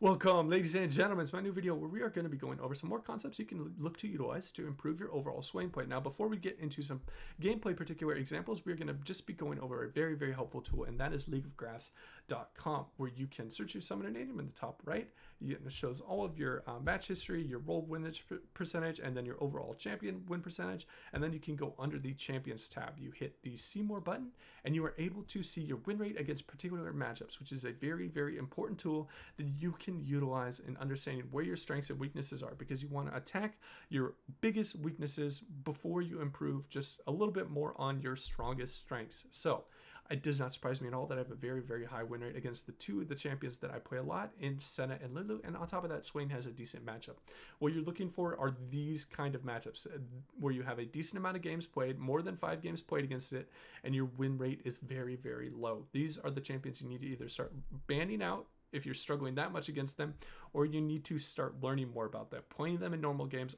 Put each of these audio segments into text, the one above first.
Welcome, ladies and gentlemen, to my new video where we are going to be going over some more concepts you can look to utilize to improve your overall Swain play. Now, before we get into some gameplay particular examples, we're going to just be going over a very, very helpful tool, and that is leagueofgraphs.com, where you can search your summoner name in the top right. It shows all of your match history, your role win percentage, and then your overall champion win percentage. And then you can go under the champions tab. You hit the see more button, and you are able to see your win rate against particular matchups, which is a very, very important tool that you can utilize in understanding where your strengths and weaknesses are, because you want to attack your biggest weaknesses before you improve just a little bit more on your strongest strengths. So it does not surprise me at all that I have a very, very high win rate against the two of the champions that I play a lot in Senna and Lulu, and on top of that, Swain has a decent matchup. What you're looking for are these kind of matchups where you have a decent amount of games played, more than 5 games played against it, and your win rate is very, very low. These are the champions you need to either start banning out if you're struggling that much against them, or you need to start learning more about them, playing them in normal games,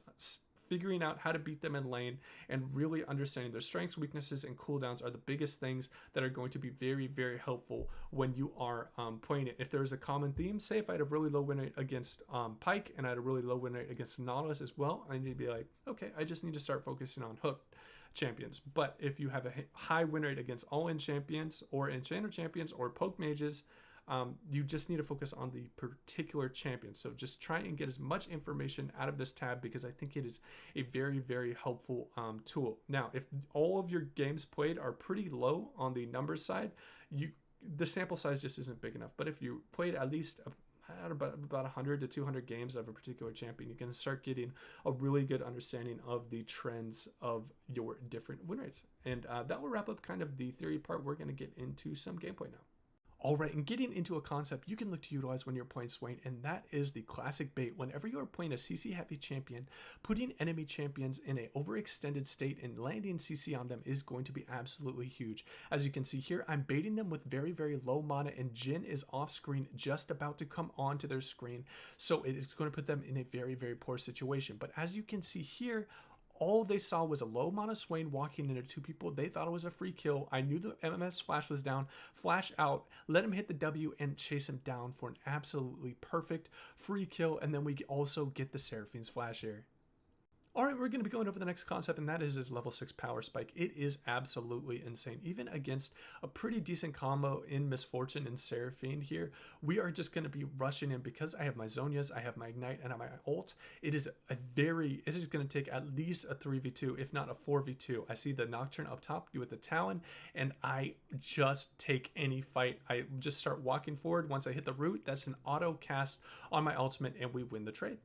figuring out how to beat them in lane, and really understanding their strengths, weaknesses, and cooldowns are the biggest things that are going to be very, very helpful when you are playing it. If there is a common theme, say if I had a really low win rate against Pike and I had a really low win rate against Nautilus as well, I need to be like, okay, I just need to start focusing on hooked champions. But if you have a high win rate against all-in champions or enchanter champions or poke mages, you just need to focus on the particular champion. So just try and get as much information out of this tab, because I think it is a very, very helpful tool. Now, if all of your games played are pretty low on the numbers side, the sample size just isn't big enough. But if you played at least about 100 to 200 games of a particular champion, you can start getting a really good understanding of the trends of your different win rates. And that will wrap up kind of the theory part. We're going to get into some gameplay now. All right, and getting into a concept you can look to utilize when you're playing Swain, and that is the classic bait. Whenever you are playing a CC heavy champion, putting enemy champions in an overextended state and landing CC on them is going to be absolutely huge. As you can see here, I'm baiting them with very, very low mana, and Jhin is off screen, just about to come onto their screen. So it is going to put them in a very, very poor situation. But as you can see here, all they saw was a low mana Swain walking into 2 people. They thought it was a free kill. I knew the MMS flash was down. Flash out, let him hit the W and chase him down for an absolutely perfect free kill. And then we also get the Seraphim's flash here. All right, we're going to be going over the next concept, and that is his level 6 power spike. It is absolutely insane. Even against a pretty decent combo in Misfortune and Seraphine here, we are just going to be rushing in because I have my Zonias, I have my Ignite, and my ult. It is going to take at least a 3v2, if not a 4v2. I see the Nocturne up top with the Talon, and I just take any fight. I just start walking forward. Once I hit the root, that's an auto cast on my ultimate, and we win the trade.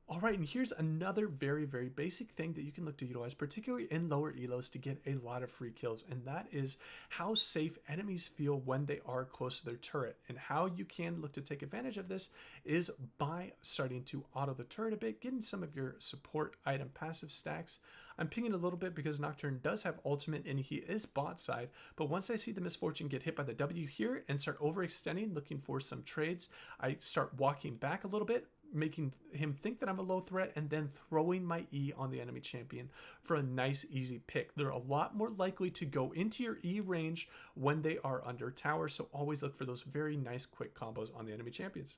All right, and here's another very, very basic thing that you can look to utilize, particularly in lower elos, to get a lot of free kills, and that is how safe enemies feel when they are close to their turret. And how you can look to take advantage of this is by starting to auto the turret a bit, getting some of your support item passive stacks. I'm pinging a little bit because Nocturne does have ultimate and he is bot side, but once I see the Misfortune get hit by the W here and start overextending, looking for some trades, I start walking back a little bit, making him think that I'm a low threat, and then throwing my E on the enemy champion for a nice easy pick. They're a lot more likely to go into your E range when they are under tower, so always look for those very nice quick combos on the enemy champions.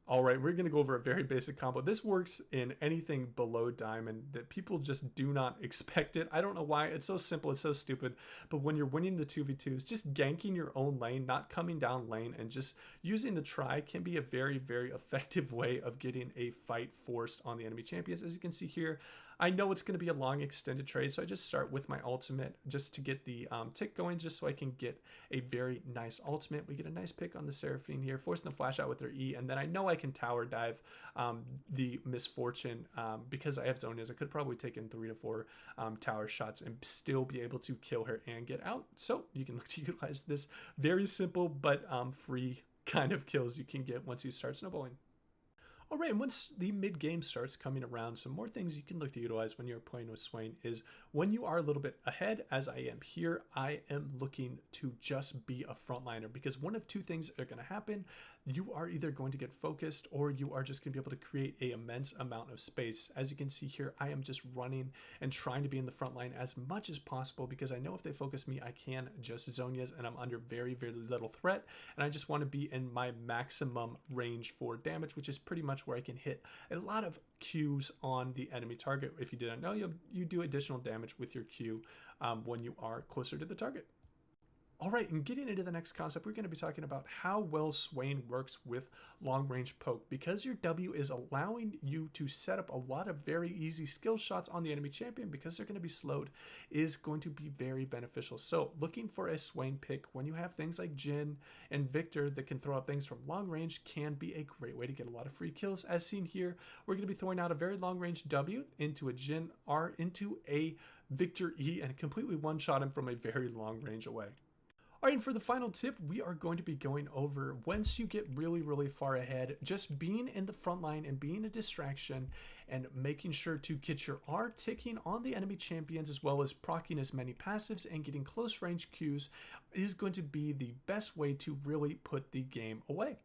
All right, we're going to go over a very basic combo. This works in anything below diamond that people just do not expect it. I don't know why. It's so simple. It's so stupid. But when you're winning the 2v2s, just ganking your own lane, not coming down lane, and just using the try can be a very, very effective way of getting a fight forced on the enemy champions. As you can see here, I know it's going to be a long extended trade, so I just start with my ultimate just to get the tick going, just so I can get a very nice ultimate. We get a nice pick on the Seraphine here, forcing the flash out with their E, and then I know I can tower dive the Misfortune because I have Zonias. I could probably take in 3 to 4 tower shots and still be able to kill her and get out. So you can look to utilize this very simple but free kind of kills you can get once you start snowballing. All right, and once the mid-game starts coming around, some more things you can look to utilize when you're playing with Swain is when you are a little bit ahead, as I am here, I am looking to just be a frontliner, because one of 2 things are going to happen. you are either going to get focused or you are just going to be able to create an immense amount of space. As you can see here, I am just running and trying to be in the front line as much as possible because I know if they focus me, I can just Zonias and I'm under very, very little threat. And I just want to be in my maximum range for damage, which is pretty much where I can hit a lot of Qs on the enemy target. If you didn't know, you do additional damage with your Q when you are closer to the target. All right, and getting into the next concept, we're going to be talking about how well Swain works with long-range poke. Because your W is allowing you to set up a lot of very easy skill shots on the enemy champion because they're going to be slowed is going to be very beneficial. So looking for a Swain pick when you have things like Jhin and Victor that can throw out things from long range can be a great way to get a lot of free kills. As seen here, we're going to be throwing out a very long-range W into a Jhin R into a Victor E and completely one-shot him from a very long range away. All right, and for the final tip, we are going to be going over once you get really, really far ahead, just being in the front line and being a distraction and making sure to get your R ticking on the enemy champions as well as proccing as many passives and getting close range Qs is going to be the best way to really put the game away.